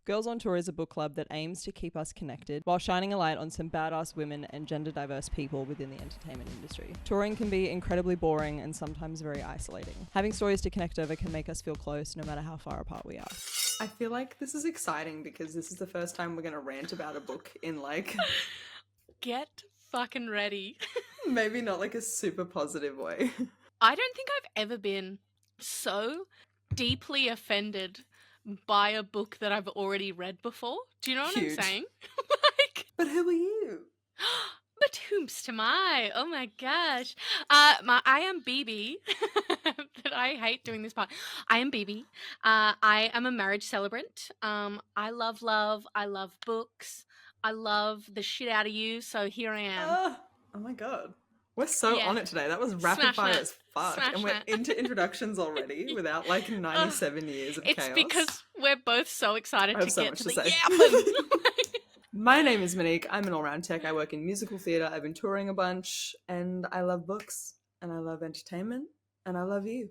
Girls on Tour is a book club that aims to keep us connected while shining a light on some badass women and gender diverse people within the entertainment industry. Touring can be incredibly boring and sometimes very isolating. Having stories to connect over can make us feel close no matter how far apart we are. I feel like this is exciting because this is the first time we're going to rant about a book in like... Get fucking ready. Maybe not like a super positive way. I don't think I've ever been so deeply offended by a book that I've already read before. Do you know what Huge. I'm saying? But who are you? But whom's to my? Oh my gosh. I am BB. But I hate doing this part. I am BB. I am a marriage celebrant. I love love. I love books. I love the shit out of you. So here I am. Oh my god. We're so on it today. That was rapid Smash fire that. as fuck. Smash and we're that. into introductions already without like 97 years of chaos. It's because we're both so excited I have to so get much to to the say. yapping. My name is Monique. I'm an all-round tech. I work in musical theatre. I've been touring a bunch, and I love books, and I love entertainment, and I love you.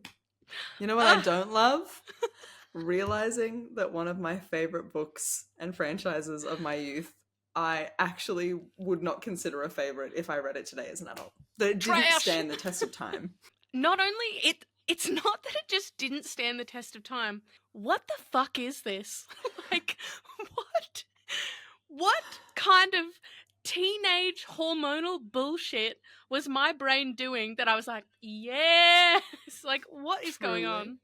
You know what I don't love? Realizing that one of my favourite books and franchises of my youth, I actually would not consider a favourite if I read it today as an adult. That it didn't Trash. stand the test of time. Not only it's not that it just didn't stand the test of time. What the fuck is this? Like, what kind of teenage hormonal bullshit was my brain doing that I was like, yes, like what is going on?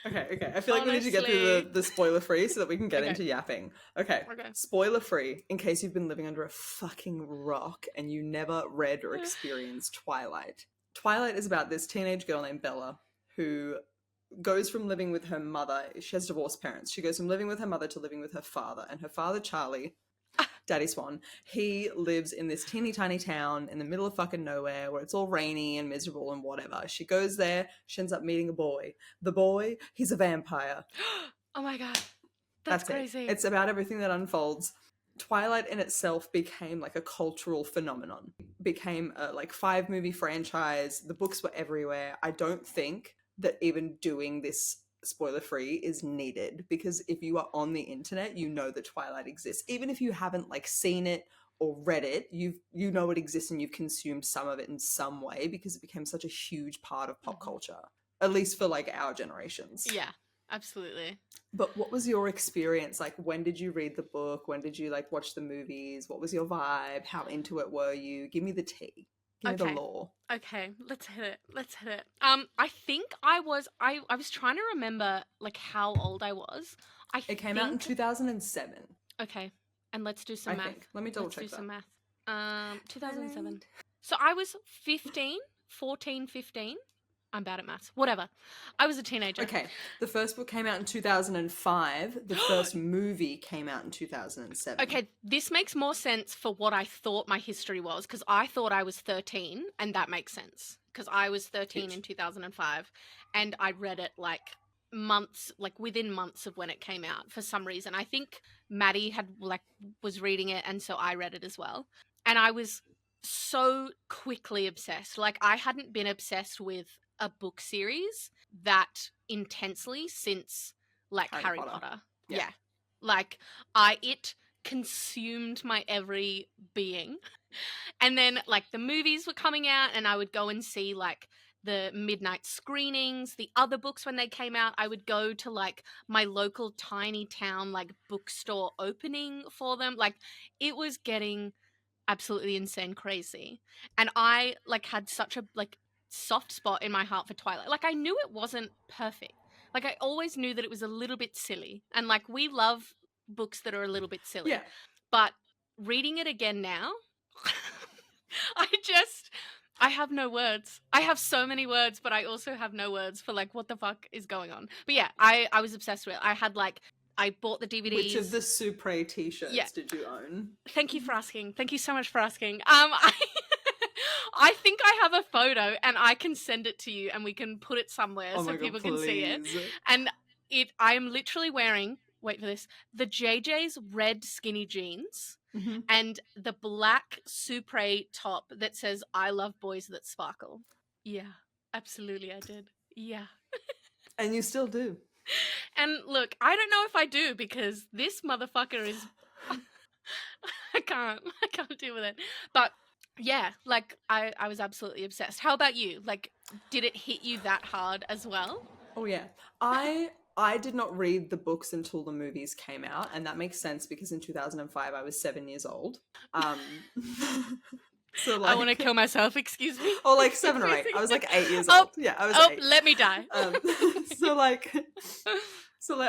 Okay. I feel like we need to get through the spoiler free so that we can get into yapping. Okay. Spoiler free, in case you've been living under a fucking rock and you never read or experienced Twilight. Twilight is about this teenage girl named Bella who goes from living with her mother. She has divorced parents. She goes from living with her mother to living with her father. And her father, Charlie, Daddy Swan, he lives in this teeny tiny town in the middle of fucking nowhere where it's all rainy and miserable and whatever. She goes there, she ends up meeting a boy. The boy, he's a vampire. Oh my god. That's crazy. It's about everything that unfolds. Twilight in itself became like a cultural phenomenon. Became a like 5-movie franchise. The books were everywhere. I don't think that even doing this spoiler free is needed, because if you are on the internet, you know that Twilight exists. Even if you haven't like seen it or read it, you know it exists and you've consumed some of it in some way, because it became such a huge part of pop culture, at least for like our generations. Yeah, absolutely. But what was your experience? Like, when did you read the book? When did you like watch the movies? What was your vibe? How into it were you? Give me the tea. Give me the lore. Okay, let's hit it. I think I was trying to remember like how old I was. It came out in 2007. Okay, and let's do some math. Let me double check that. Let's do some math. 2007. So I was 14, 15. I'm bad at maths. Whatever. I was a teenager. Okay. The first book came out in 2005. The first movie came out in 2007. Okay, this makes more sense for what I thought my history was, because I thought I was 13, and that makes sense, because I was 13 in 2005, and I read it like within months of when it came out for some reason. I think Maddie was reading it, and so I read it as well. And I was so quickly obsessed. Like, I hadn't been obsessed with a book series that intensely since like Harry Potter. Yeah. Like it consumed my every being. And then like the movies were coming out and I would go and see like the midnight screenings, the other books when they came out. I would go to like my local tiny town like bookstore opening for them. Like it was getting absolutely insane crazy. And I like had such a like soft spot in my heart for Twilight. Like I knew it wasn't perfect. Like I always knew that it was a little bit silly. And like we love books that are a little bit silly. Yeah. But reading it again now, I have no words. I have so many words, but I also have no words for like what the fuck is going on. But yeah, I was obsessed with it. I bought the DVDs. Which of the Supre t-shirts did you own? Thank you for asking. Thank you so much for asking. I think I have a photo and I can send it to you and we can put it somewhere so people can see it. And I am literally wearing, wait for this, the JJ's red skinny jeans and the black Supre top that says, I love boys that sparkle. Yeah, absolutely I did. Yeah. And you still do. And look, I don't know if I do, because this motherfucker is I can't deal with it. But yeah, like I was absolutely obsessed. How about you? Like, did it hit you that hard as well? Oh yeah. I did not read the books until the movies came out, and that makes sense because in 2005 I was 7 years old. So I want to like, kill myself, excuse me. or like 7 or 8. I was like 8 years old. Yeah, I was 8. Let me die. So like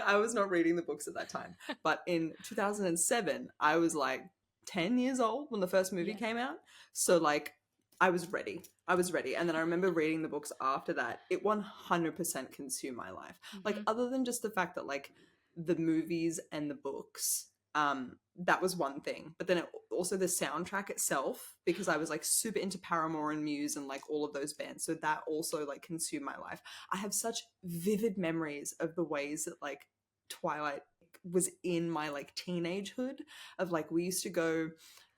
I was not reading the books at that time. But in 2007, I was like 10 years old when the first movie came out. So like I was ready. And then I remember reading the books after that. It 100% consumed my life. Like, other than just the fact that like the movies and the books, that was one thing. But then also the soundtrack itself, because I was like super into Paramore and Muse and like all of those bands. So that also like consumed my life. I have such vivid memories of the ways that like Twilight was in my like teenagehood, of like we used to go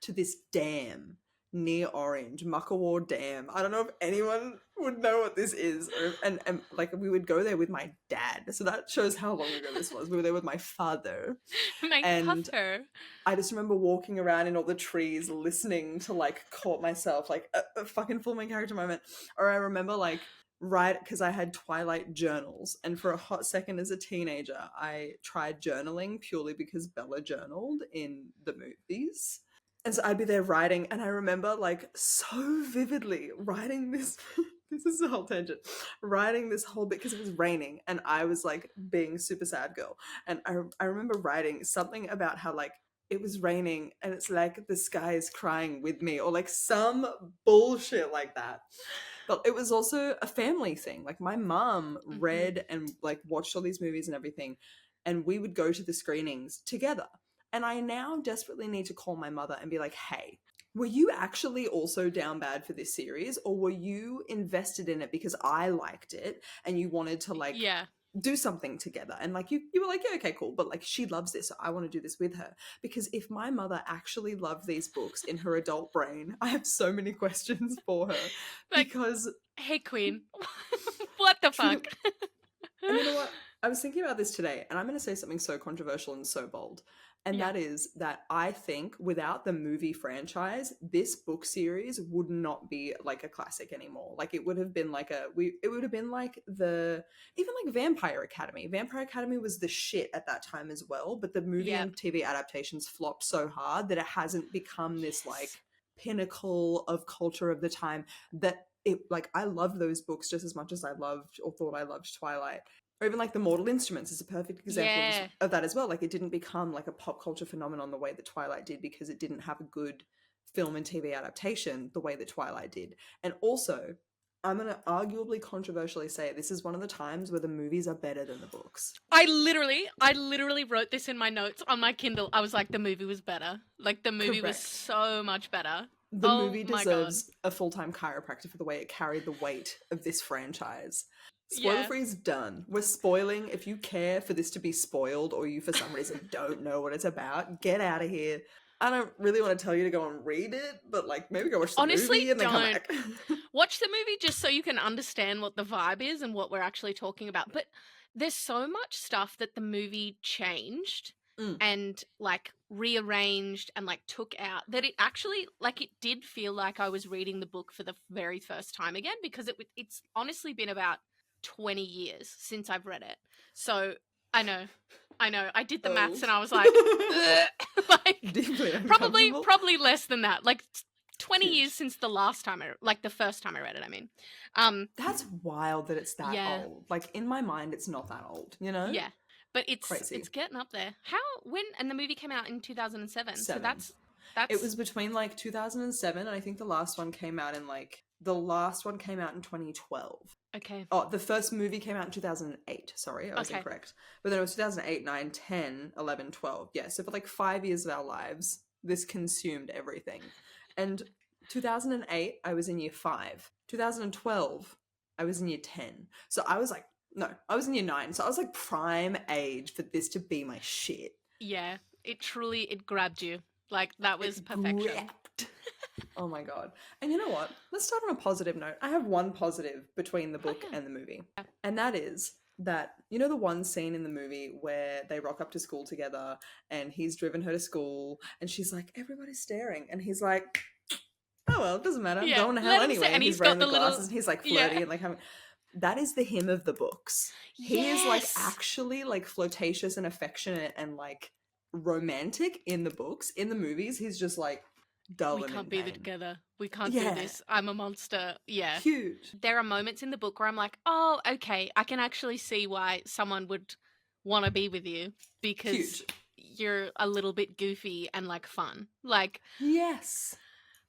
to this dam near Orange, Muckawar Dam. I don't know if anyone would know what this is. And like we would go there with my dad. So that shows how long ago this was. We were there with my father. Father. I just remember walking around in all the trees listening to like Caught Myself, like a fucking full main character moment. Or I remember like, right, because I had Twilight journals, and for a hot second as a teenager I tried journaling purely because Bella journaled in the movies. And so I'd be there writing, and I remember like so vividly writing this this is a whole tangent, writing this whole bit because it was raining and I was like being super sad girl, and I remember writing something about how like it was raining and it's like the sky is crying with me, or like some bullshit like that. But it was also a family thing. Like my mum read and like watched all these movies and everything, and we would go to the screenings together. And I now desperately need to call my mother and be like, hey, were you actually also down bad for this series? Or were you invested in it because I liked it and you wanted to like do something together? And like you were like, yeah, okay, cool. But like she loves this, so I want to do this with her. Because if my mother actually loved these books in her adult brain, I have so many questions for her. Like, because hey queen, what the fuck? And you know what? I was thinking about this today, and I'm going to say something so controversial and so bold. And that is that I think without the movie franchise, this book series would not be like a classic anymore. Like it would have been like it would have been like even like Vampire Academy. Vampire Academy was the shit at that time as well, but the movie and TV adaptations flopped so hard that it hasn't become this like pinnacle of culture of the time that it like I loved those books just as much as I loved or thought I loved Twilight. Or even like The Mortal Instruments is a perfect example of that as well. Like it didn't become like a pop culture phenomenon the way that Twilight did because it didn't have a good film and TV adaptation the way that Twilight did. And also, I'm going to arguably controversially say this is one of the times where the movies are better than the books. I literally wrote this in my notes on my Kindle. I was like, the movie was better. Like the movie was so much better. The movie deserves a full-time chiropractor for the way it carried the weight of this franchise. Spoiler free is done. We're spoiling. If you care for this to be spoiled, or you for some reason don't know what it's about, get out of here. I don't really want to tell you to go and read it, but like maybe go watch the movie and then come back. Watch the movie just so you can understand what the vibe is and what we're actually talking about. But there's so much stuff that the movie changed and like rearranged and like took out that it actually like it did feel like I was reading the book for the very first time again, because it's honestly been about 20 years since I've read it. So I know I did the maths and I was like, like probably less than that, like 20 years since the last time the first time I read it. I mean, that's wild that it's that old. Like in my mind it's not that old, you know? Yeah, but it's crazy. It's getting up there. And the movie came out in 2007. So that's it was between like 2007 and I think the last one came out in 2012. Okay. Oh, the first movie came out in 2008. Sorry, I was incorrect. But then it was 2008, 9, 10, 11, 12. Yeah, so for like 5 years of our lives, this consumed everything. And 2008, I was in year 5. 2012, I was in year 10. So I was like, no, I was in year 9. So I was like prime age for this to be my shit. Yeah, it grabbed you. Like that was perfection. Oh my god. And you know what? Let's start on a positive note. I have one positive between the book and the movie. And that is that, you know, the one scene in the movie where they rock up to school together and he's driven her to school and she's like, everybody's staring. And he's like, oh, well, it doesn't matter. I'm going to hell anyway. And he's wearing the glasses and he's like flirty and like having... That is the him of the books. He is like actually like flirtatious and affectionate and like romantic in the books. In the movies, he's just like dull and in pain. We can't be together. We can't do this. I'm a monster. Yeah. Huge. There are moments in the book where I'm like, oh, okay, I can actually see why someone would want to be with you because you're a little bit goofy and like fun. Like, yes.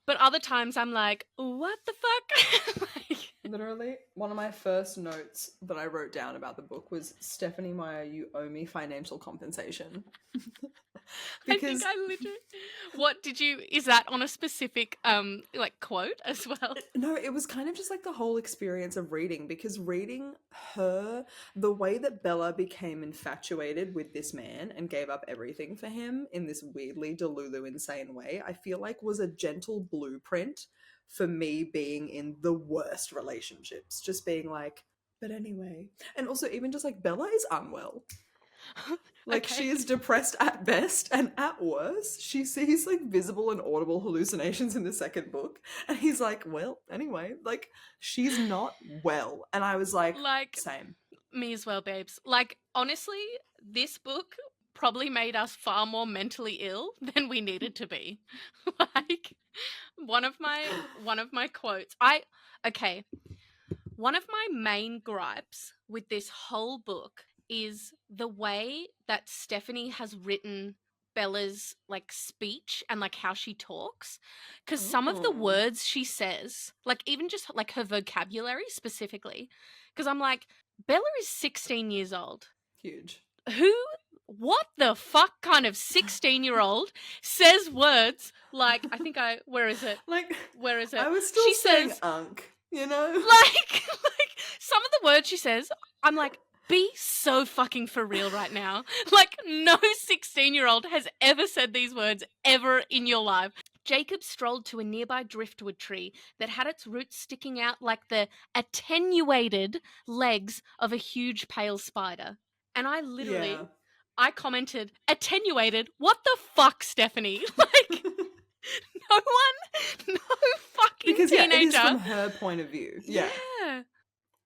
But other times I'm like, what the fuck? Like... Literally, one of my first notes that I wrote down about the book was, Stephanie Meyer, you owe me financial compensation. Because I literally... What did you... Is that on a specific, like, quote as well? No, it was kind of just like the whole experience of reading, because reading her, the way that Bella became infatuated with this man and gave up everything for him in this weirdly Delulu insane way, I feel like was a gentle blueprint for me being in the worst relationships. Just being like, but anyway. And also even just like, Bella is unwell. Like, she is depressed at best, and at worst, she sees, like, visible and audible hallucinations in the second book, and he's like, well, anyway, like, she's not well. And I was like same. Me as well, babes. Like, honestly, this book probably made us far more mentally ill than we needed to be. Like, one of my quotes, one of my main gripes with this whole book is the way that Stephanie has written Bella's like speech and like how she talks, because some of the words she says, like even just like her vocabulary specifically, because I'm like, Bella is 16 years old. Huge. What the fuck kind of 16-year-old says words like, where is it? I was still saying unk, you know? Like some of the words she says, I'm like, be so fucking for real right now. Like, no 16-year-old has ever said these words ever in your life. Jacob strolled to a nearby driftwood tree that had its roots sticking out like the attenuated legs of a huge pale spider. And I literally, I commented, attenuated? What the fuck, Stephanie? Like, no fucking because, teenager. It is from her point of view. Yeah.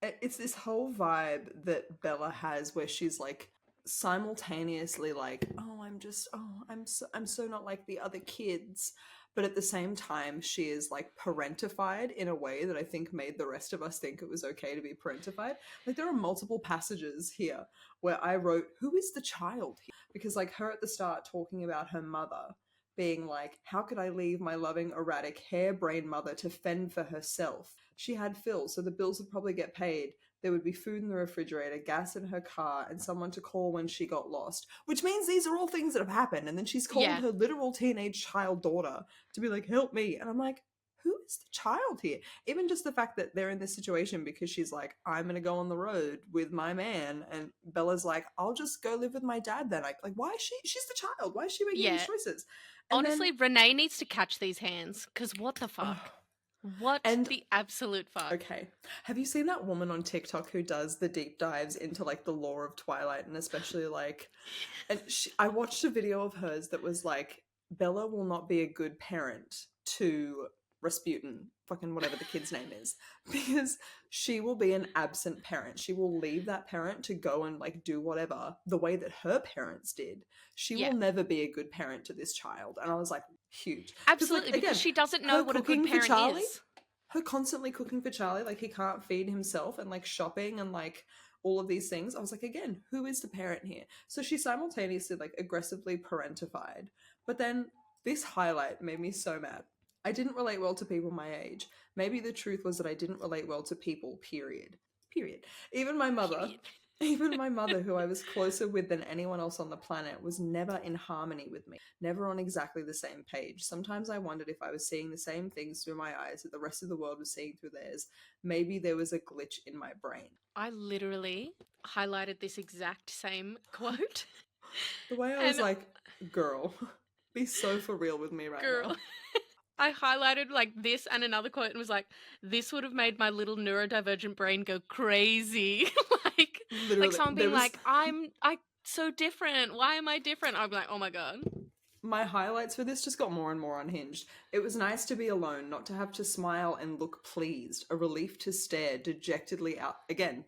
It's this whole vibe that Bella has where she's like simultaneously like, I'm so not like the other kids, but at the same time she is like parentified in a way that I think made the rest of us think it was okay to be parentified. Like, there are multiple passages here where I wrote, who is the child here? Because like her at the start talking about her mother being like, how could I leave my loving, erratic, harebrained mother to fend for herself? She had Phil, so the bills would probably get paid. There would be food in the refrigerator, gas in her car, and someone to call when she got lost. Which means these are all things that have happened. And then she's called her literal teenage child daughter to be like, help me. And I'm like, who is the child here? Even just the fact that they're in this situation because she's like, I'm going to go on the road with my man. And Bella's like, I'll just go live with my dad then. Like why is she? She's the child. Why is she making these choices? And honestly, Renee needs to catch these hands, because what the fuck? What the absolute fuck? Okay. Have you seen that woman on TikTok who does the deep dives into like the lore of Twilight, and especially like, and I watched a video of hers that was like, Bella will not be a good parent to Rasputin, fucking whatever the kid's name is, because she will be an absent parent. She will leave that parent to go and like do whatever the way that her parents did. She will never be a good parent to this child. And I was like, huge. Absolutely, like, because she doesn't know what a good parent is. Her constantly cooking for Charlie, like he can't feed himself, and like shopping and like all of these things. I was like, again, who is the parent here? So she's simultaneously like aggressively parentified. But then this highlight made me so mad. I didn't relate well to people my age. Maybe the truth was that I didn't relate well to people, period. Even my mother, who I was closer with than anyone else on the planet, was never in harmony with me, never on exactly the same page. Sometimes I wondered if I was seeing the same things through my eyes that the rest of the world was seeing through theirs. Maybe there was a glitch in my brain. I literally highlighted this exact same quote. The way I was like, girl, be so for real with me right now. I highlighted like this and another quote and was like, this would have made my little neurodivergent brain go crazy. Like, Literally, like someone being like, I so different. Why am I different? I'd be like, oh my god. My highlights for this just got more and more unhinged. It was nice to be alone, not to have to smile and look pleased, a relief to stare dejectedly out, again,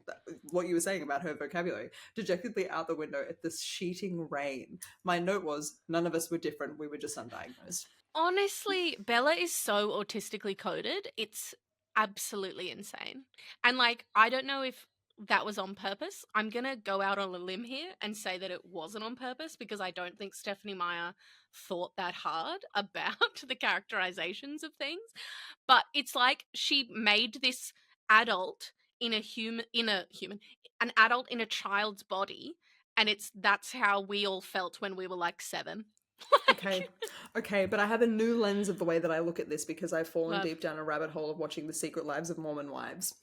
what you were saying about her vocabulary, dejectedly out the window at the sheeting rain. My note was, none of us were different, we were just undiagnosed. Honestly, Bella is so autistically coded. It's absolutely insane. And like, I don't know if that was on purpose. I'm going to go out on a limb here and say that it wasn't on purpose because I don't think Stephanie Meyer thought that hard about the characterizations of things. But it's like she made this adult an adult in a child's body, and that's how we all felt when we were like 7. Okay, but I have a new lens of the way that I look at this because I've fallen deep down a rabbit hole of watching The Secret Lives of Mormon Wives.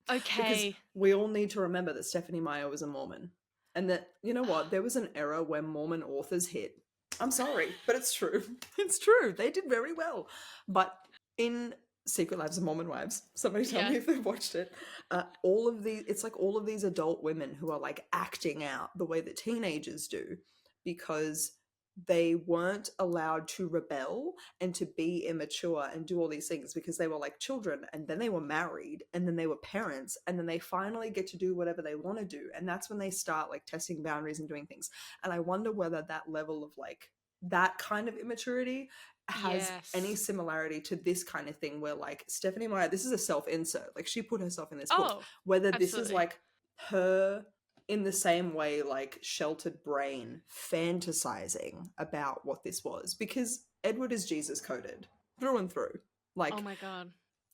Okay. Because we all need to remember that Stephanie Meyer was a Mormon. And that, you know what, there was an era where Mormon authors hit. I'm sorry, but it's true. It's true. They did very well. But in Secret Lives of Mormon Wives, somebody tell me if they've watched it, it's like all of these adult women who are like acting out the way that teenagers do because they weren't allowed to rebel and to be immature and do all these things because they were like children, and then they were married, and then they were parents, and then they finally get to do whatever they want to do, and that's when they start like testing boundaries and doing things. And I wonder whether that level of like that kind of immaturity has any similarity to this kind of thing where like Stephanie Meyer, this is a self-insert, like she put herself in this book, whether absolutely. this is like her in the same way, like sheltered brain fantasizing about what this was, because Edward is Jesus coded through and through. Like, oh my god,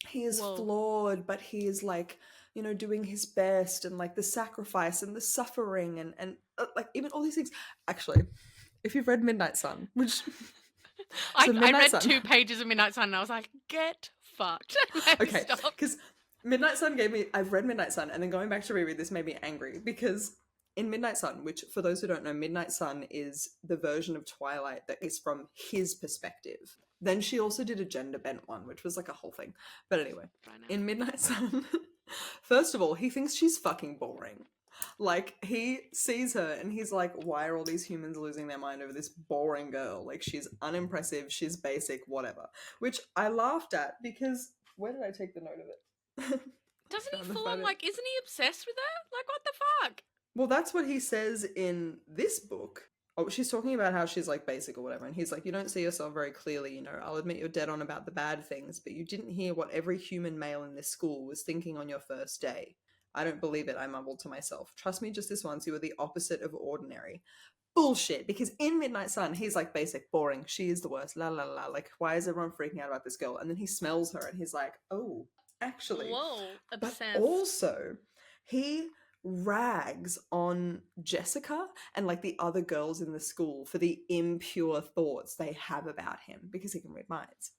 he is flawed, but he is like, you know, doing his best, and like the sacrifice and the suffering and like even all these things. Actually, if you've read Midnight Sun, which I read 2 pages of Midnight Sun and I was like, get fucked. Okay, because Midnight Sun I've read Midnight Sun, and then going back to reread this made me angry because in Midnight Sun, which for those who don't know, Midnight Sun is the version of Twilight that is from his perspective. Then she also did a gender bent one, which was like a whole thing. But anyway, in Midnight Sun, first of all, he thinks she's fucking boring. Like, he sees her and he's like, why are all these humans losing their mind over this boring girl? Like, she's unimpressive, she's basic, whatever. Which I laughed at because, where did I take the note of it? Doesn't he full on, like, isn't he obsessed with her? Like, what the fuck? Well, that's what he says in this book. Oh, she's talking about how she's, like, basic or whatever, and he's like, you don't see yourself very clearly, you know, I'll admit you're dead on about the bad things, but you didn't hear what every human male in this school was thinking on your first day. I don't believe it, I mumbled to myself. Trust me, just this once, you are the opposite of ordinary. Bullshit, because in Midnight Sun, he's like, basic, boring, she is the worst, la la la, like, why is everyone freaking out about this girl? And then he smells her, and he's like, oh, actually. Whoa, obsessed. But also, he rags on Jessica and like the other girls in the school for the impure thoughts they have about him because he can read minds.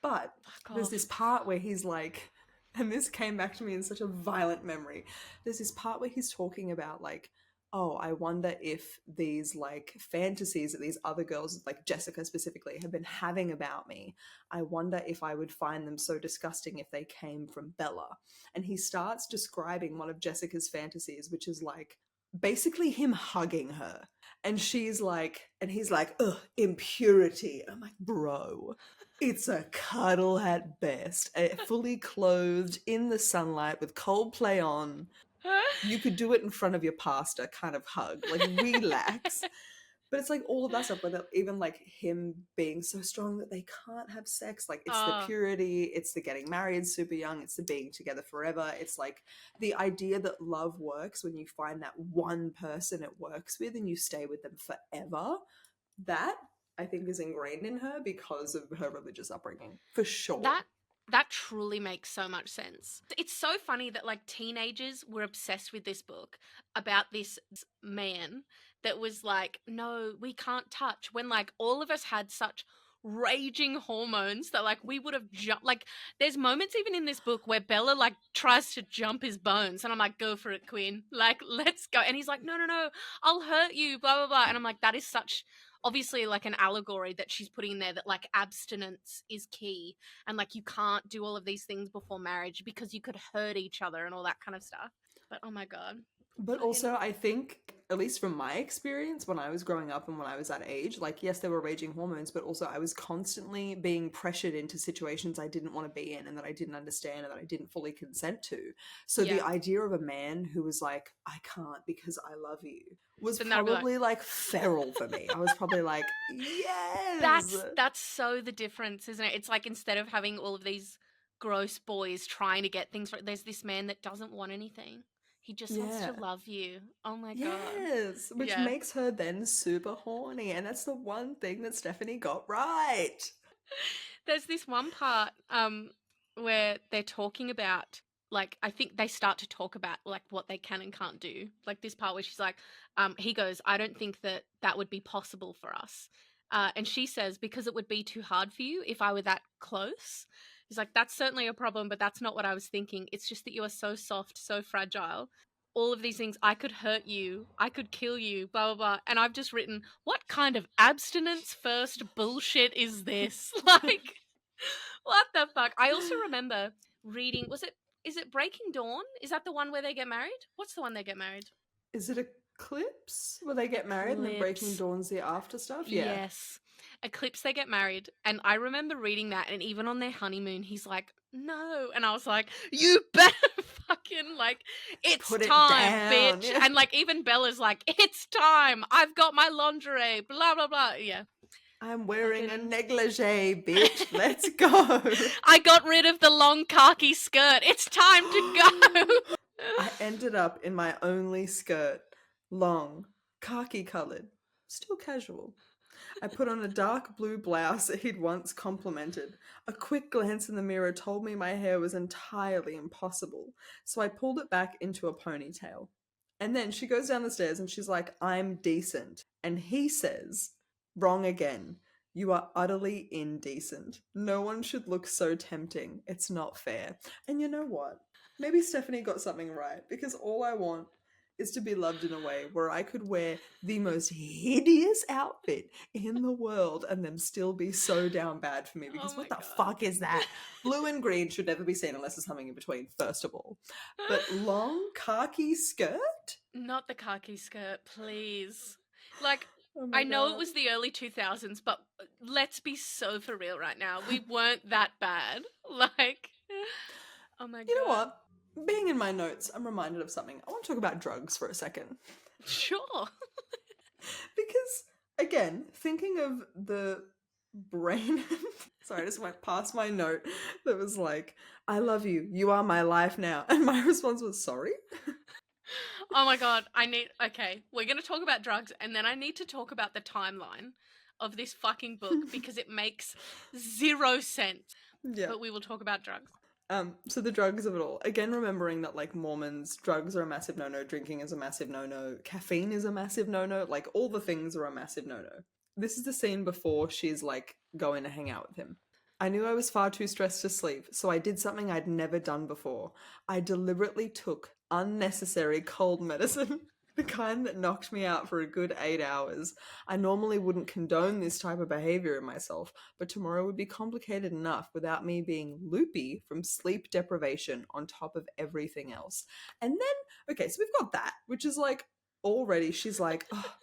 But there's this part where he's like, and this came back to me in such a violent memory, there's this part where he's talking about like, oh, I wonder if these like fantasies that these other girls, like Jessica specifically, have been having about me, I wonder if I would find them so disgusting if they came from Bella. And he starts describing one of Jessica's fantasies, which is like basically him hugging her. And she's like, and he's like, ugh, impurity. And I'm like, bro, it's a cuddle at best. Fully clothed in the sunlight with Coldplay on. You could do it in front of your pastor kind of hug, like relax. But it's like all of that stuff, but even like him being so strong that they can't have sex, like it's the purity, it's the getting married super young, it's the being together forever. It's like the idea that love works when you find that one person it works with and you stay with them forever. That I think is ingrained in her because of her religious upbringing, for sure. That truly makes so much sense. It's so funny that like teenagers were obsessed with this book about this man that was like, no, we can't touch, when like all of us had such raging hormones that like we would have jumped. Like there's moments even in this book where Bella like tries to jump his bones and I'm like, go for it, Queen, like let's go. And he's like, no, I'll hurt you, blah blah blah. And I'm like, that is such obviously like an allegory that she's putting in there, that like abstinence is key and like you can't do all of these things before marriage because you could hurt each other and all that kind of stuff. But oh my god, But also, I think, at least from my experience, when I was growing up and when I was that age, like, yes, there were raging hormones, but also I was constantly being pressured into situations I didn't want to be in and that I didn't understand and that I didn't fully consent to. So the idea of a man who was like, I can't because I love you, was probably like feral for me. I was probably like, yes. That's so the difference, isn't it? It's like, instead of having all of these gross boys trying to get things, there's this man that doesn't want anything. He just wants to love you. Oh my god. Yes, which makes her then super horny, and that's the one thing that Stephanie got right. There's this one part where they're talking about, like, I think they start to talk about like what they can and can't do. Like this part where she's like, he goes, I don't think that would be possible for us. And she says, because it would be too hard for you if I were that close. He's like, that's certainly a problem, but that's not what I was thinking. It's just that you are so soft, so fragile. All of these things, I could hurt you, I could kill you, blah, blah, blah. And I've just written, what kind of abstinence first bullshit is this? Like, what the fuck? I also remember reading, is it Breaking Dawn? Is that the one where they get married? What's the one they get married? Is it Eclipse where they get married and then Breaking Dawn's the after stuff? Yeah. Yes. Eclipse, they get married. And I remember reading that, and even on their honeymoon, he's like, no. And I was like, you better fucking, like, it's Put time, down. bitch. Yeah. And like, even Bella's like, it's time. I've got my lingerie, blah, blah, blah. Yeah. I'm wearing a negligee, bitch. Let's go. I got rid of the long khaki skirt. It's time to go. I ended up in my only skirt, long, khaki coloured, still casual. I put on a dark blue blouse that he'd once complimented. A quick glance in the mirror told me my hair was entirely impossible, so I pulled it back into a ponytail. And then she goes down the stairs and she's like, I'm decent. And he says, wrong again. You are utterly indecent. No one should look so tempting. It's not fair. And you know what? Maybe Stephanie got something right, because all I want is to be loved in a way where I could wear the most hideous outfit in the world and them still be so down bad for me, because what the fuck is that? Blue and green should never be seen unless there's something in between, first of all. But long khaki skirt? Not the khaki skirt, please. Like, I know it was the early 2000s, but let's be so for real right now. We weren't that bad. Like, oh my god. You know what? Being in my notes, I'm reminded of something. I want to talk about drugs for a second. Sure. Because, again, thinking of the brain... Sorry, I just went past my note that was like, I love you. You are my life now. And my response was, sorry? Oh my god, okay, we're going to talk about drugs, and then I need to talk about the timeline of this fucking book because it makes zero sense. Yeah. But we will talk about drugs. So the drugs of it all. Again, remembering that, like, Mormons, drugs are a massive no-no, drinking is a massive no-no, caffeine is a massive no-no, like, all the things are a massive no-no. This is the scene before she's, like, going to hang out with him. I knew I was far too stressed to sleep, so I did something I'd never done before. I deliberately took unnecessary cold medicine, the kind that knocked me out for a good 8 hours. I normally wouldn't condone this type of behavior in myself, but tomorrow would be complicated enough without me being loopy from sleep deprivation on top of everything else. And then, okay, so we've got that, which is like, already she's like, oh,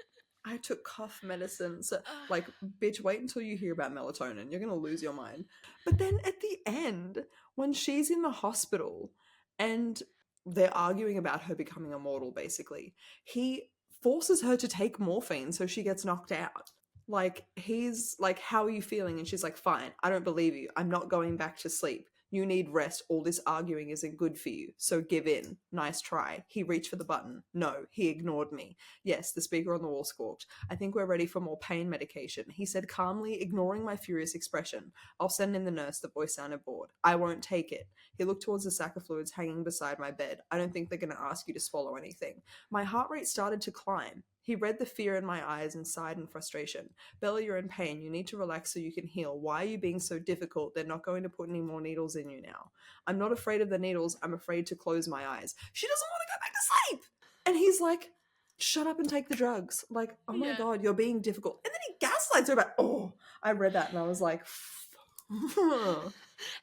I took cough medicine. So, like, bitch, wait until you hear about melatonin. You're going to lose your mind. But then at the end, when she's in the hospital and they're arguing about her becoming immortal, basically, he forces her to take morphine so she gets knocked out. Like, he's like, how are you feeling? And she's like, fine, I don't believe you. I'm not going back to sleep. You need rest. All this arguing isn't good for you. So give in. Nice try. He reached for the button. No, he ignored me. Yes, the speaker on the wall squawked. I think we're ready for more pain medication. He said calmly, ignoring my furious expression. I'll send in the nurse. The voice sounded bored. I won't take it. He looked towards the sack of fluids hanging beside my bed. I don't think they're going to ask you to swallow anything. My heart rate started to climb. He read the fear in my eyes and sighed in frustration. Bella, you're in pain. You need to relax so you can heal. Why are you being so difficult? They're not going to put any more needles in you now. I'm not afraid of the needles. I'm afraid to close my eyes. She doesn't want to go back to sleep. And he's like, shut up and take the drugs. Like, oh my God, you're being difficult. And then he gaslights her about, oh, I read that and I was like,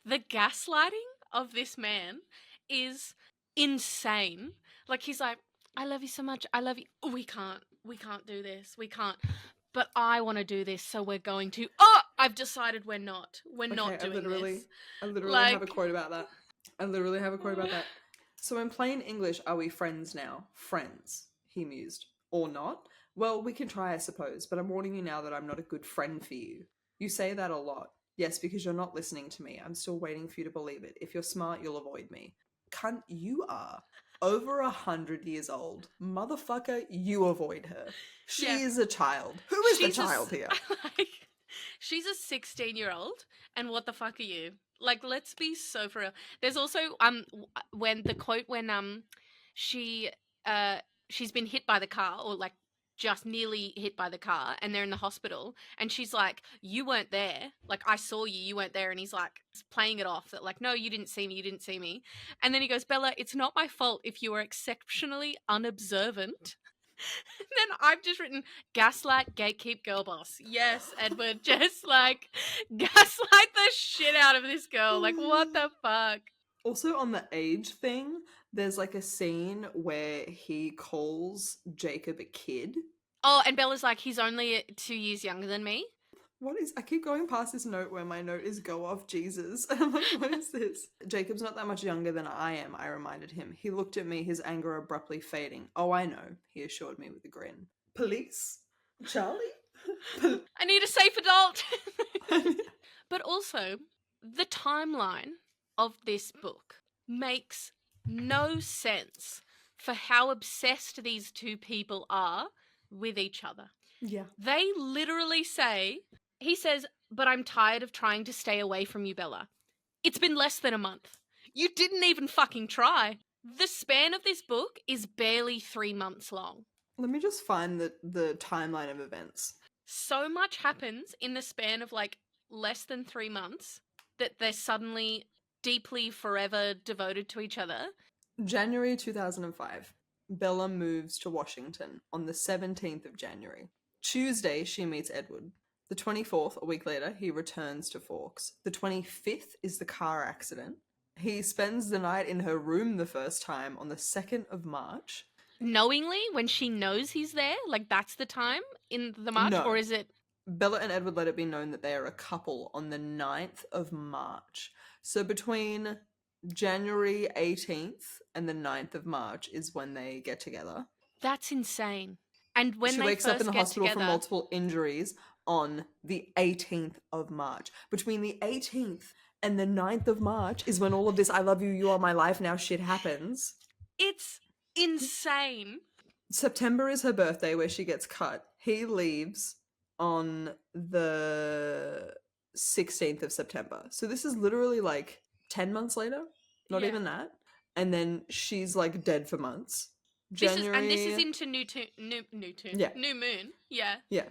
the gaslighting of this man is insane. Like, he's like, I love you so much. I love you. We can't do this. We can't. But I want to do this, so we're going to. Oh, I've decided we're not. We're not doing this. I literally have a quote about that. So in plain English, are we friends now? Friends, he mused. Or not? Well, we can try, I suppose, but I'm warning you now that I'm not a good friend for you. You say that a lot. Yes, because you're not listening to me. I'm still waiting for you to believe it. If you're smart, you'll avoid me. Cunt, you are. Over 100 years old. Motherfucker, you avoid her. She is a child. Who is the child here? She's a 16-year-old, and what the fuck are you? Like, let's be so for real. There's also when she's been hit by the car, or like just nearly hit by the car, and they're in the hospital, and she's like, you weren't there, like I saw you, you weren't there, and he's like playing it off that like, no, you didn't see me, and then he goes, Bella, it's not my fault if you were exceptionally unobservant. Then I've just written gaslight, gatekeep, girl boss. Yes, Edward, just like gaslight the shit out of this girl. Like, what the fuck? Also, on the age thing, there's like a scene where he calls Jacob a kid. Oh, and Bella's like, he's only 2 years younger than me. I keep going past this note where my note is go off Jesus. And I'm like, what is this? Jacob's not that much younger than I am, I reminded him. He looked at me, his anger abruptly fading. Oh, I know, he assured me with a grin. Police? Charlie? I need a safe adult. But also, the timeline of this book makes no sense for how obsessed these two people are with each other. Yeah. They literally say, he says, but I'm tired of trying to stay away from you, Bella. It's been less than a month. You didn't even fucking try. The span of this book is barely 3 months long. Let me just find the timeline of events. So much happens in the span of like less than 3 months that they're suddenly deeply forever devoted to each other. January 2005. Bella moves to Washington on the 17th of January. Tuesday, she meets Edward. The 24th, a week later, he returns to Forks. The 25th is the car accident. He spends the night in her room the first time on the 2nd of March. Knowingly, when she knows he's there? Like, that's the time in the March? No. Or is it... Bella and Edward let it be known that they are a couple on the 9th of March. So between January 18th and the 9th of March is when they get together. That's insane. And when she they wakes first up in the get hospital together... from multiple injuries on the 18th of March. Between the 18th and the 9th of March is when all of this I love you, you are my life now shit happens. It's insane. September is her birthday where she gets cut. He leaves on the 16th of September. So this is literally like 10 months later. Not even that. And then she's like dead for months. This is into New Moon. Yeah. Yeah.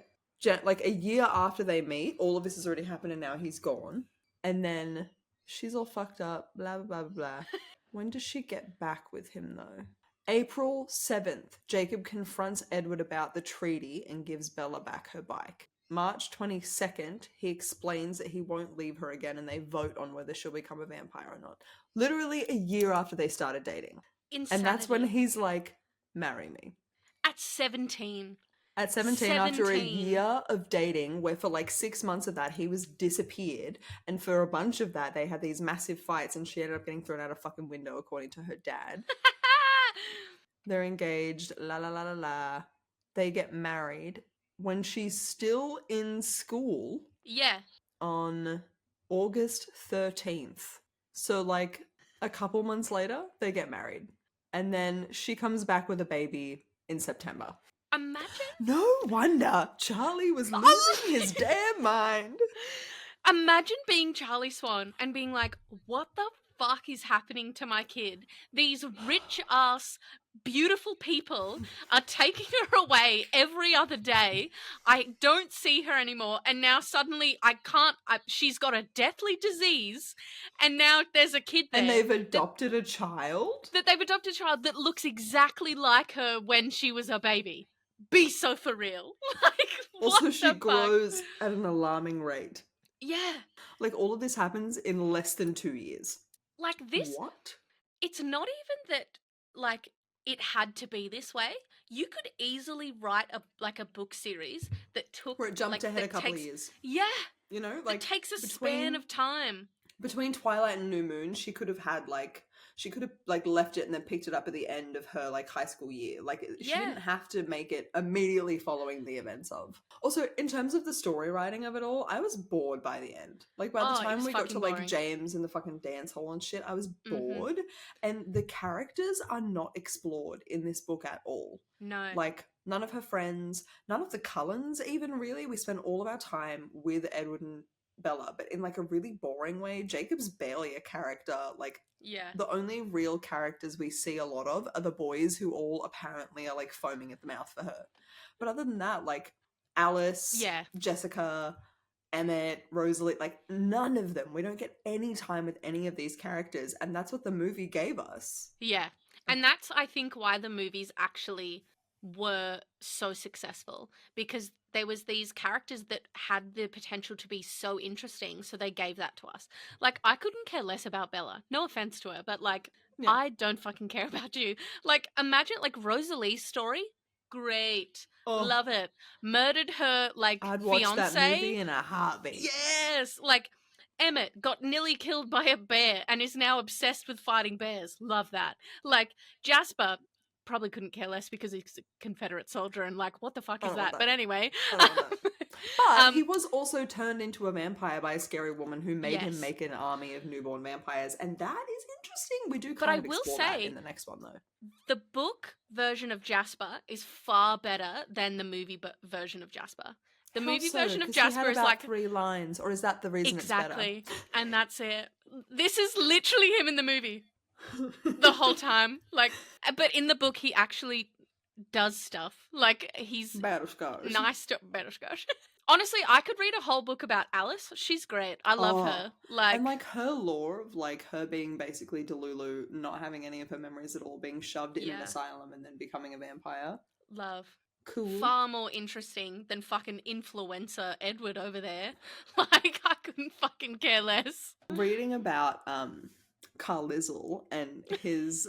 Like a year after they meet, all of this has already happened and now he's gone. And then she's all fucked up, blah, blah, blah, blah. When does she get back with him though? April 7th, Jacob confronts Edward about the treaty and gives Bella back her bike. March 22nd, he explains that he won't leave her again and they vote on whether she'll become a vampire or not. Literally a year after they started dating. Insanity. And that's when he's like, marry me. At 17. At 17, after a year of dating, where for like 6 months of that, he was disappeared. And for a bunch of that, they had these massive fights and she ended up getting thrown out a fucking window, according to her dad. They're engaged, la la la la la. They get married when she's still in school. Yeah. On August 13th. So like a couple months later, they get married. And then she comes back with a baby in September. Imagine. No wonder Charlie was losing his damn mind. Imagine being Charlie Swan and being like, what the fuck is happening to my kid? These rich ass, beautiful people are taking her away every other day. I don't see her anymore. And now suddenly she's got a deathly disease. And now there's a kid there. And they've adopted a child? They've adopted a child that looks exactly like her when she was a baby. Be so for real. Like, also, she grows at an alarming rate. Yeah. Like, all of this happens in less than 2 years. Like this. What? It's not even that, like, it had to be this way. You could easily write a book series that took where it jumped ahead a couple of years. Yeah. You know, like, it takes a span of time. Between Twilight and New Moon, she could have left it and then picked it up at the end of her like high school year. Like she didn't have to make it immediately following the events of. Also, in terms of the story writing of it all, I was bored by the end. Like by the time we got to like James and the fucking dance hall and shit, I was bored. And the characters are not explored in this book at all. No. Like none of her friends, none of the Cullens even really. We spent all of our time with Edward and Bella, but in like a really boring way. Jacob's barely a character. Like the only real characters we see a lot of are the boys who all apparently are like foaming at the mouth for her. But other than that, like Alice, Jessica, Emmett, Rosalie, like none of them. We don't get any time with any of these characters, and that's what the movie gave us. Yeah. And that's, I think, why the movies actually were so successful, because there was these characters that had the potential to be so interesting, so they gave that to us. Like, I couldn't care less about Bella. No offense to her, but like, I don't fucking care about you. Like, imagine like Rosalie's story. Great. Love it. Murdered her like I'd watch fiance. That movie in a heartbeat. Yes. Like, Emmett got nearly killed by a bear and is now obsessed with fighting bears. Love that. Like, Jasper probably couldn't care less because he's a Confederate soldier and like, what the fuck is that? But anyway. But he was also turned into a vampire by a scary woman who made him make an army of newborn vampires. And that is interesting. We do kind of explore that in the next one, though. The book version of Jasper is far better than the movie version of Jasper. The movie version of Jasper is like 3 lines, or is that the reason it's better? Exactly. And that's it. This is literally him in the movie the whole time. Like, but in the book, he actually does stuff. Like, he's nice to Butterscotch. Honestly, I could read a whole book about Alice. She's great. I love her. Like, and like her lore of like her being basically Delulu, not having any of her memories at all, being shoved in an asylum and then becoming a vampire. Love. Cool. Far more interesting than fucking influencer Edward over there. Like, I couldn't fucking care less. Reading about Carlisle and his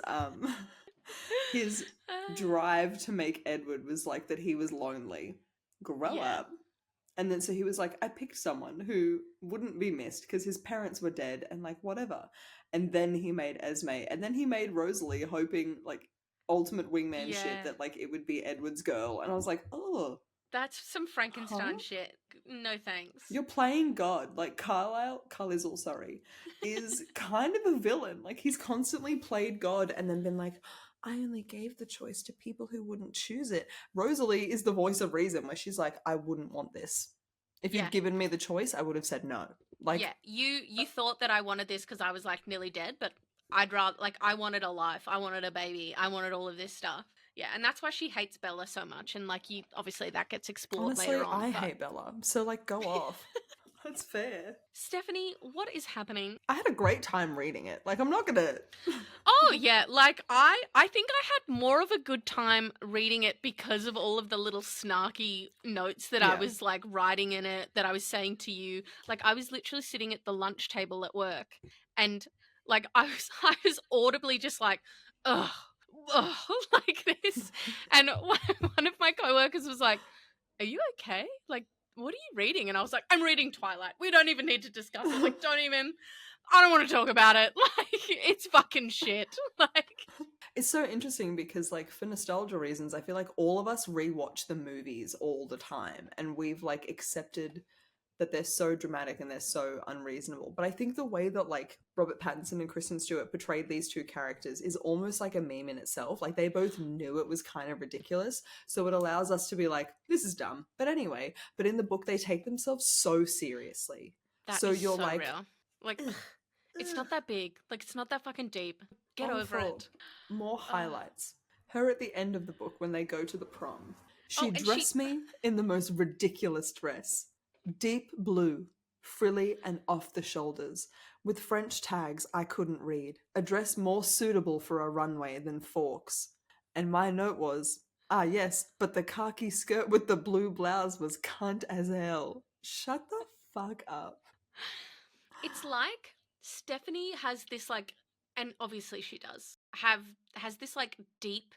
drive to make Edward was like that he was lonely. Grow up. And then so he was like, I picked someone who wouldn't be missed because his parents were dead and like whatever. And then he made Esme. And then he made Rosalie, hoping like ultimate wingman shit that like it would be Edward's girl. And I was like, oh. That's some Frankenstein shit. No thanks. You're playing God. Like Carlisle, is kind of a villain. Like he's constantly played God and then been like, I only gave the choice to people who wouldn't choose it. Rosalie is the voice of reason where she's like, I wouldn't want this. If you'd given me the choice, I would have said no. Like, yeah, you thought that I wanted this because I was like nearly dead, but I'd rather, like, I wanted a life. I wanted a baby. I wanted all of this stuff. Yeah, and that's why she hates Bella so much. And like, obviously that gets explored later on. I hate Bella. So like, go off. That's fair. Stephanie, what is happening? I had a great time reading it. Like, I'm not gonna... Oh, yeah. Like, I think I had more of a good time reading it because of all of the little snarky notes that I was, like, writing in it, that I was saying to you. Like, I was literally sitting at the lunch table at work, and, like, I was audibly just like, ugh, like this. And one of my coworkers was like, are you okay? Like, what are you reading? And I was like, I'm reading Twilight. We don't even need to discuss it. Like, I don't want to talk about it. Like, it's fucking shit. Like, it's so interesting because, like, for nostalgia reasons, I feel like all of us rewatch the movies all the time, and we've like accepted that they're so dramatic and they're so unreasonable. But I think the way that like Robert Pattinson and Kristen Stewart portrayed these two characters is almost like a meme in itself. Like they both knew it was kind of ridiculous. So it allows us to be like, this is dumb. But anyway, but in the book, they take themselves so seriously. So you're so like, real. Like, it's not that big. Like, it's not that fucking deep. Get over it. More highlights. Her at the end of the book when they go to the prom. She dressed me in the most ridiculous dress. Deep blue, frilly and off the shoulders, with French tags I couldn't read. A dress more suitable for a runway than Forks. And my note was, yes, but the khaki skirt with the blue blouse was cunt as hell. Shut the fuck up. It's like Stephanie has this like, and obviously she does, has this like deep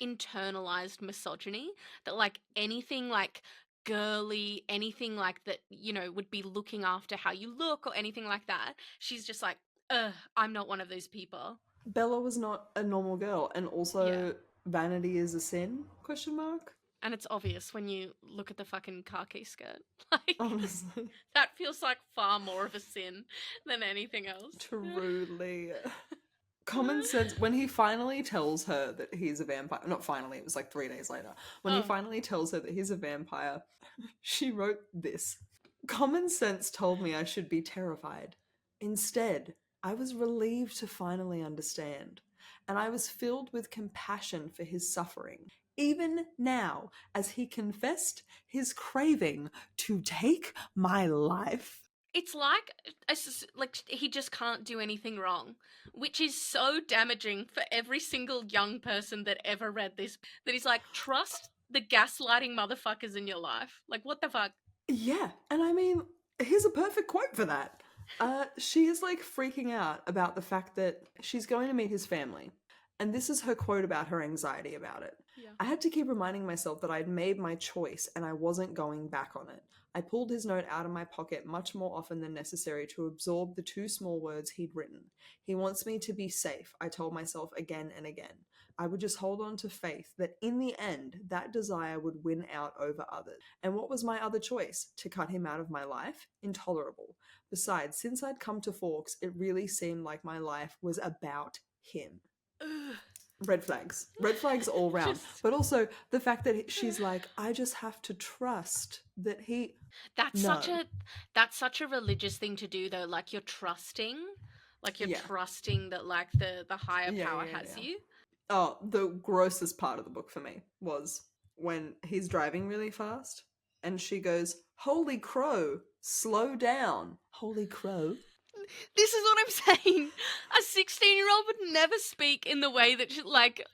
internalized misogyny that like anything like girly, anything like that, you know, would be looking after how you look or anything like that. She's just like, ugh, I'm not one of those people. Bella was not a normal girl, and also vanity is a sin? Question mark. And it's obvious when you look at the fucking khaki skirt. Like, honestly, that feels like far more of a sin than anything else. Truly. Common sense. When he finally tells her that he's a vampire, not finally, it was like 3 days later. When he finally tells her that he's a vampire, she wrote this. Common sense told me I should be terrified. Instead, I was relieved to finally understand, and I was filled with compassion for his suffering. Even now, as he confessed his craving to take my life. It's like he just can't do anything wrong, which is so damaging for every single young person that ever read this. That he's like, trust the gaslighting motherfuckers in your life. Like, what the fuck? Yeah, and I mean, here's a perfect quote for that. She is like freaking out about the fact that she's going to meet his family. And this is her quote about her anxiety about it. Yeah. I had to keep reminding myself that I'd made my choice and I wasn't going back on it. I pulled his note out of my pocket much more often than necessary to absorb the 2 small words he'd written. He wants me to be safe, I told myself again and again. I would just hold on to faith that in the end, that desire would win out over others. And what was my other choice? To cut him out of my life? Intolerable. Besides, since I'd come to Forks, it really seemed like my life was about him. Red flags all round. But also the fact that she's like, I just have to trust that he. That's such a religious thing to do, though. Like, you're trusting that like the higher power has you. Oh, the grossest part of the book for me was when he's driving really fast and she goes, "Holy crow, slow down." Holy crow. This is what I'm saying. A 16-year-old would never speak in the way that she, like,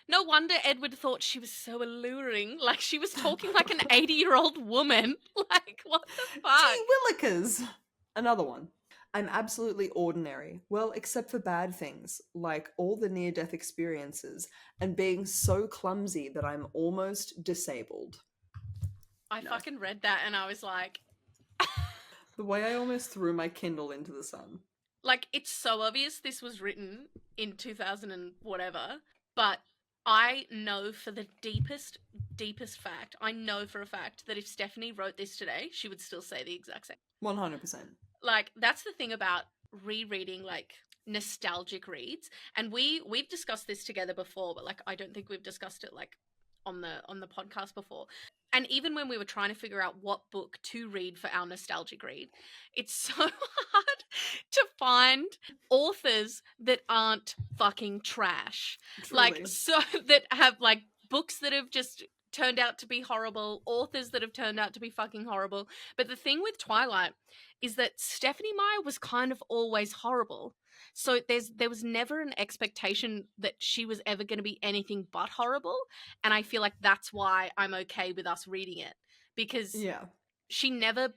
no wonder Edward thought she was so alluring. Like, she was talking like an 80-year-old woman. Like, what the fuck? Gee willikers. Another one. I'm absolutely ordinary. Well, except for bad things, like all the near-death experiences and being so clumsy that I'm almost disabled. I fucking read that and I was like... The way I almost threw my Kindle into the sun. Like, it's so obvious this was written in 2000 and whatever, but I know for the deepest fact, I know for a fact that if Stephanie wrote this today, she would still say the exact same. 100%. Like, that's the thing about rereading, like, nostalgic reads. And we've discussed this together before, but, like, I don't think we've discussed it, like, on the podcast before. And even when we were trying to figure out what book to read for our nostalgic read, it's so hard to find authors that aren't fucking trash. Truly. Like, so that have, like, books that have just turned out to be horrible, authors that have turned out to be fucking horrible. But the thing with Twilight is that Stephanie Meyer was kind of always horrible. So there was never an expectation that she was ever going to be anything but horrible. And I feel like that's why I'm okay with us reading it. Because she never,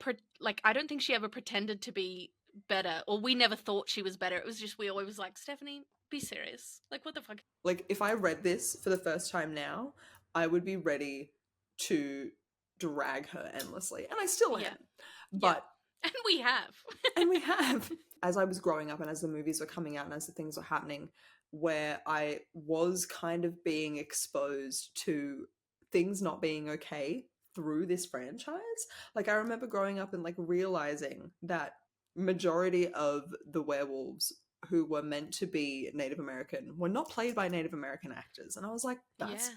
I don't think she ever pretended to be better. Or we never thought she was better. It was just, we always was like, Stephanie, be serious. Like, what the fuck? Like, if I read this for the first time now, I would be ready to drag her endlessly. And I still am. But... And we have. And we have. As I was growing up and as the movies were coming out and as the things were happening, where I was kind of being exposed to things not being okay through this franchise. Like, I remember growing up and, like, realizing that majority of the werewolves who were meant to be Native American were not played by Native American actors. And I was like, that's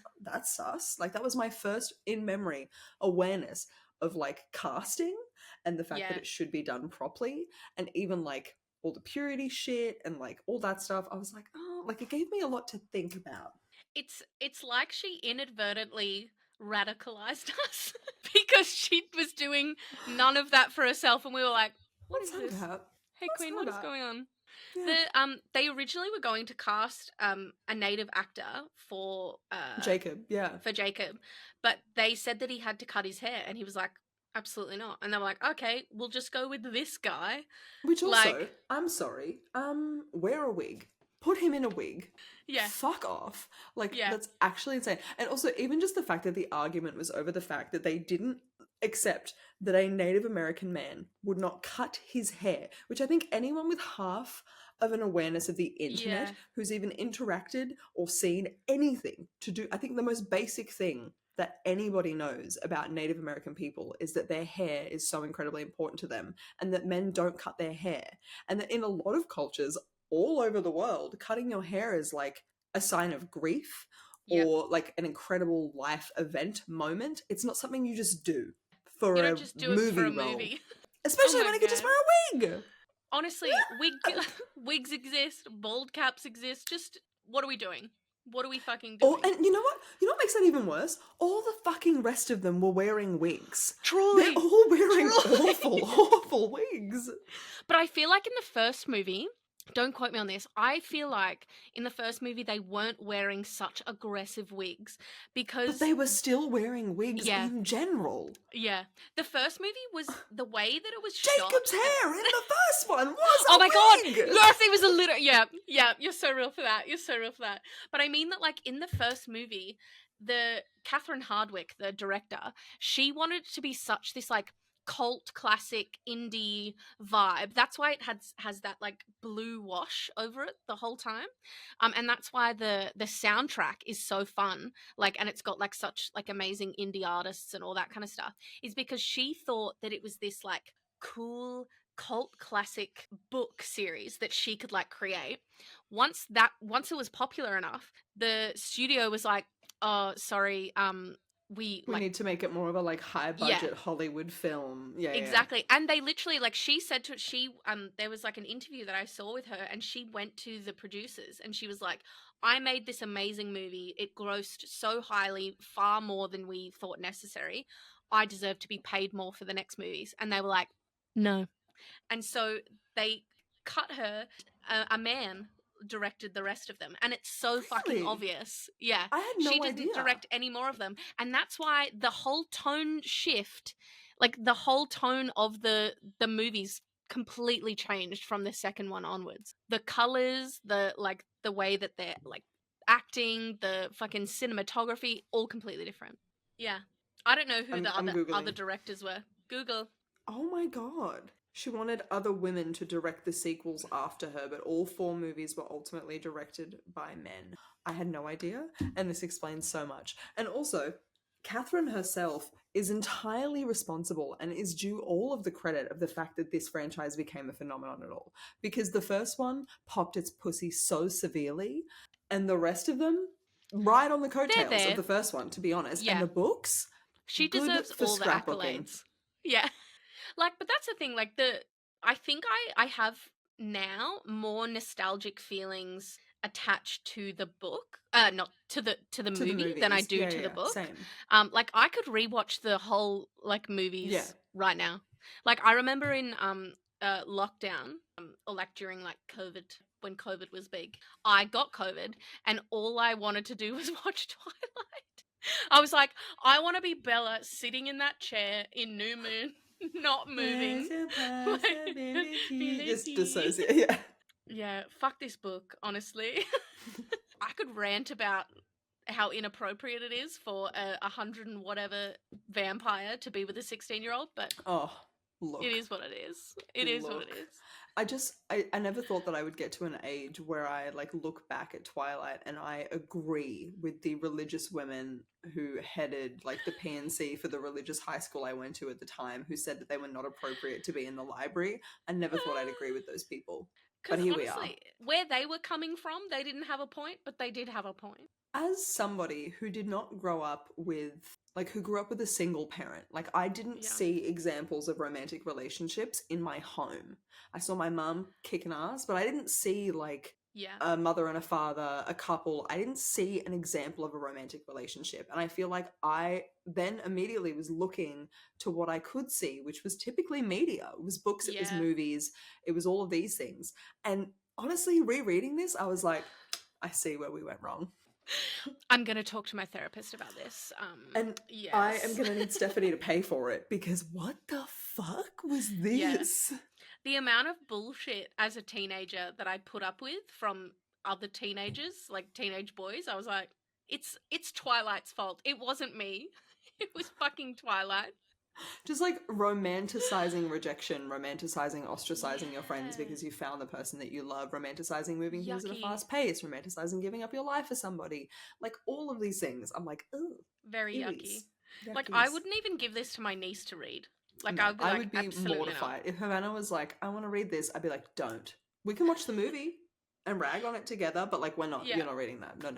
sus. Like, that was my first, in memory, awareness of, like, casting and the fact that it should be done properly. And even, like, all the purity shit and, like, all that stuff. I was like, oh, like, it gave me a lot to think about. It's like she inadvertently radicalized us because she was doing none of that for herself. And we were like, what is this? Hey, Queen, what is going on? Yeah. They originally were going to cast a native actor for Jacob, for Jacob, but they said that he had to cut his hair, and he was like, absolutely not. And they were like, okay, we'll just go with this guy. Which also, like, I'm sorry, wear a wig. put him in a wig. Yeah. Fuck off. Like, that's actually insane. And also, even just the fact that the argument was over the fact that they didn't accept that a Native American man would not cut his hair, which I think anyone with half of an awareness of the internet who's even interacted or seen anything to do, I think the most basic thing that anybody knows about Native American people is that their hair is so incredibly important to them, and that men don't cut their hair, and that in a lot of cultures all over the world, cutting your hair is like a sign of grief or like an incredible life event moment. It's not something you just do for you a don't just do movie it for a role. movie. Especially when I could just wear a wig. Honestly, wigs exist, bald caps exist. Just what are we doing? What are we fucking doing? Oh, and you know what? You know what makes that even worse? All the fucking rest of them were wearing wigs. Truly. They're all wearing awful wigs. But I feel like in the first movie, don't quote me on this, I feel like in the first movie they weren't wearing such aggressive wigs because... But they were still wearing wigs in general. Yeah. The first movie was the way that it was Jacob's shot. hair in the first one was oh my wig! God! Yes, it was a little... Yeah, you're so real for that. You're so real for that. But I mean that, like, in the first movie, the Catherine Hardwicke, the director, she wanted to be such this, like, cult classic indie vibe. That's why it has that like blue wash over it the whole time, and that's why the soundtrack is so fun, like, and it's got like such like amazing indie artists and all that kind of stuff, is because she thought that it was this like cool cult classic book series that she could like create. Once it was popular enough, the studio was like, oh sorry, we like, need to make it more of a like high budget Hollywood film. Yeah, exactly. And they literally, like, she said to there was like an interview that I saw with her, and she went to the producers and she was like, I made this amazing movie. It grossed so highly, far more than we thought necessary. I deserve to be paid more for the next movies. And they were like, no. And so they cut her. A man directed the rest of them, and it's so fucking obvious. Yeah, I had no idea. She didn't direct any more of them, and that's why the whole tone shift, like the whole tone of the movies completely changed from the second one onwards. The colors, the way that they're like acting, the fucking cinematography, all completely different. Yeah, I don't know who the other directors were. Google. Oh my God. She wanted other women to direct the sequels after her, but all 4 movies were ultimately directed by men. I had no idea, and this explains so much. And also, Catherine herself is entirely responsible and is due all of the credit of the fact that this franchise became a phenomenon at all. Because the first one popped its pussy so severely, and the rest of them ride on the coattails of the first one, to be honest. Yeah. And the books, she deserves all the accolades. Yeah. Like, but that's the thing, like, I think I have now more nostalgic feelings attached to the book, not to the movie than I do to the book. Same. Like, I could rewatch the whole, like, movies right now. Like, I remember in lockdown, or like during like COVID, when COVID was big, I got COVID, and all I wanted to do was watch Twilight. I was like, I want to be Bella sitting in that chair in New Moon. Not moving. Just dissociate. Yeah. Yeah. Fuck this book. Honestly, I could rant about how inappropriate it is for a 100 and whatever vampire to be with a 16-year-old, but look, it is what it is. It is what it is. I never thought that I would get to an age where I like look back at Twilight and I agree with the religious women who headed like the PNC for the religious high school I went to at the time, who said that they were not appropriate to be in the library. I never thought I'd agree with those people. But here honestly, we are. Where they were coming from, they didn't have a point, but they did have a point. As somebody who did not grow up with, like, who grew up with a single parent, like, I didn't see examples of romantic relationships in my home. I saw my mum kicking ass, but I didn't see, like, a mother and a father, a couple. I didn't see an example of a romantic relationship. And I feel like I then immediately was looking to what I could see, which was typically media. It was books, it was movies, it was all of these things. And honestly, rereading this, I was like, I see where we went wrong. I'm going to talk to my therapist about this. And I am going to need Stephanie to pay for it, because what the fuck was this? The amount of bullshit as a teenager that I put up with from other teenagers, like teenage boys. I was like, it's Twilight's fault. It wasn't me. It was fucking Twilight. Just like romanticizing rejection, romanticizing ostracizing your friends because you found the person that you love, romanticizing moving things at a fast pace, romanticizing giving up your life for somebody. Like all of these things, I'm like, ugh. Very yucky. Like I wouldn't even give this to my niece to read. Like no, I would be mortified. If Havana was like, I want to read this, I'd be like, don't. We can watch the movie and rag on it together, but like we're not. Yeah. You're not reading that. No,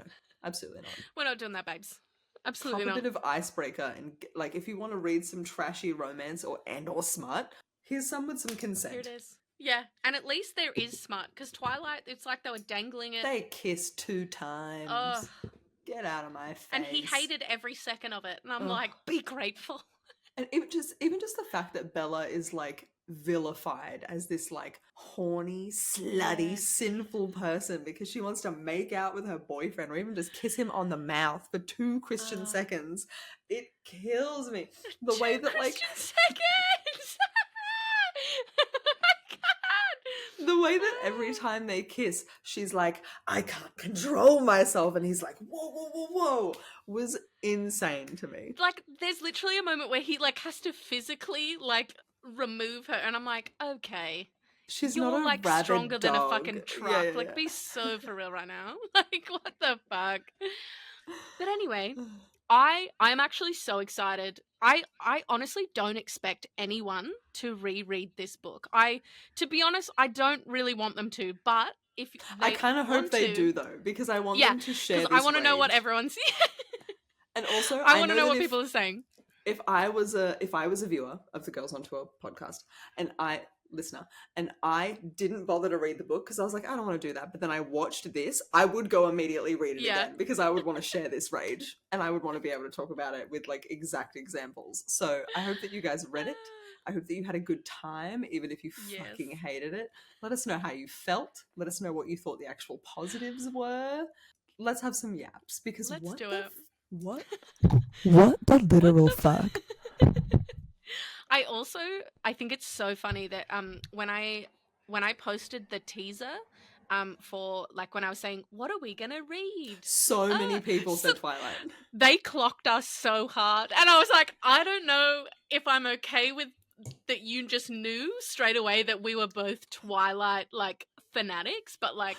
absolutely not. We're not doing that, babes. Absolutely not. A bit of icebreaker, and like if you want to read some trashy romance or smut, here's some with some consent. Here it is. Yeah, and at least there is smut, because Twilight, it's like they were dangling it. They kissed 2 times. Ugh. Get out of my face. And he hated every second of it, and I'm like, be grateful. And even just the fact that Bella is like vilified as this like horny, slutty, sinful person because she wants to make out with her boyfriend or even just kiss him on the mouth for 2 Christian seconds. It kills me. The way that like seconds. The way that every time they kiss, she's like, I can't control myself. And he's like, whoa, whoa, whoa, whoa, was insane to me. Like, there's literally a moment where he, like, has to physically, like, remove her. And I'm like, okay. You're not like, stronger dog. Than a fucking truck. Yeah. Like, be so for real right now. Like, what the fuck? But anyway, I'm actually so excited. I honestly don't expect anyone to reread this book. To be honest, I don't really want them to, but if I kind of hope they do though, because I want them to share this I want to know what everyone's and also I want to know what people are saying. If I was a viewer of the Girls on Tour podcast and I didn't bother to read the book because I was like, I don't want to do that. But then I watched this, I would go immediately read it again because I would want to share this rage and I would want to be able to talk about it with like exact examples. So I hope that you guys read it. I hope that you had a good time, even if you fucking hated it. Let us know how you felt. Let us know what you thought the actual positives were. Let's have some yaps because what the literal fuck? I think it's so funny that when I posted the teaser for like when I was saying what are we gonna read, so many people said Twilight. They clocked us so hard, and I was like, I don't know if I'm okay with that. You just knew straight away that we were both Twilight like fanatics, but like,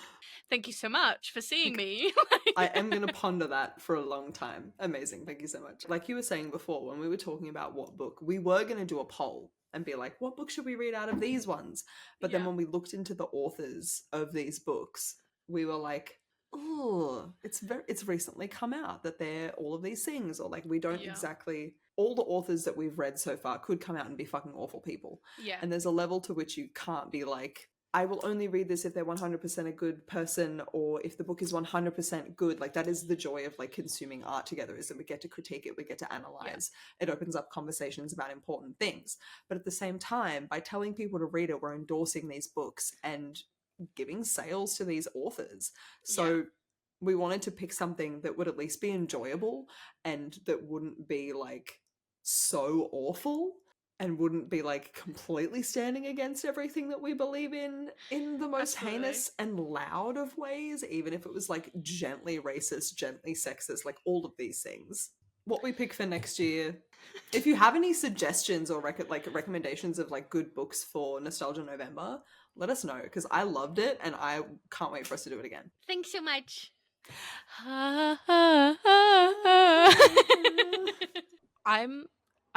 thank you so much for seeing me. I am going to ponder that for a long time. Amazing. Thank you so much. Like you were saying before, when we were talking about what book, we were going to do a poll and be like, what book should we read out of these ones? But then when we looked into the authors of these books, we were like, oh, it's recently come out that they're all of these things, or like we don't exactly, all the authors that we've read so far could come out and be fucking awful people. Yeah. And there's a level to which you can't be like, I will only read this if they're 100% a good person, or if the book is 100% good. Like that is the joy of like consuming art together, is that we get to critique it, we get to analyze. It opens up conversations about important things. But at the same time, by telling people to read it, we're endorsing these books and giving sales to these authors. So we wanted to pick something that would at least be enjoyable and that wouldn't be like so awful. And wouldn't be like completely standing against everything that we believe in the most heinous and loud of ways, even if it was like gently racist, gently sexist, like all of these things. What we pick for next year. If you have any suggestions or recommendations of like good books for Nostalgia November, let us know, because I loved it and I can't wait for us to do it again. Thanks so much.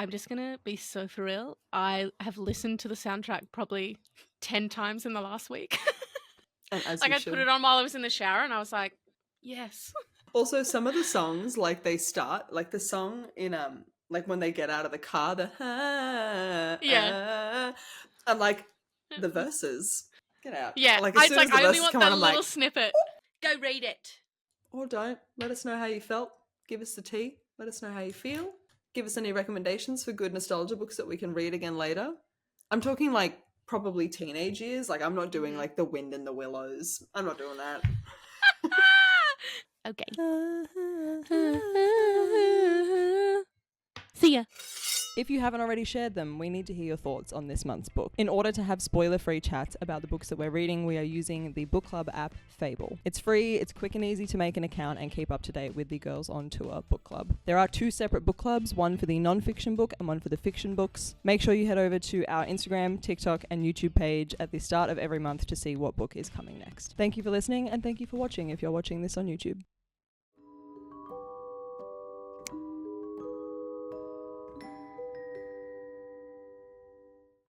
I'm just going to be so for real. I have listened to the soundtrack probably 10 times in the last week. And as like I put it on while I was in the shower and I was like, yes. Also, some of the songs, like they start, like the song in, like when they get out of the car, and like the verses, get out. Yeah, like, as soon as the I only verses want that on, little snippet. Go read it. Or don't. Let us know how you felt. Give us the tea. Let us know how you feel. Give us any recommendations for good nostalgia books that we can read again later. I'm talking like probably teenage years. Like I'm not doing like The Wind in the Willows. I'm not doing that. Okay. See ya. If you haven't already shared them, we need to hear your thoughts on this month's book. In order to have spoiler-free chats about the books that we're reading, we are using the book club app Fable. It's free, it's quick and easy to make an account and keep up to date with the Girls on Tour book club. There are 2 separate book clubs, one for the non-fiction book and one for the fiction books. Make sure you head over to our Instagram, TikTok and YouTube page at the start of every month to see what book is coming next. Thank you for listening and thank you for watching if you're watching this on YouTube.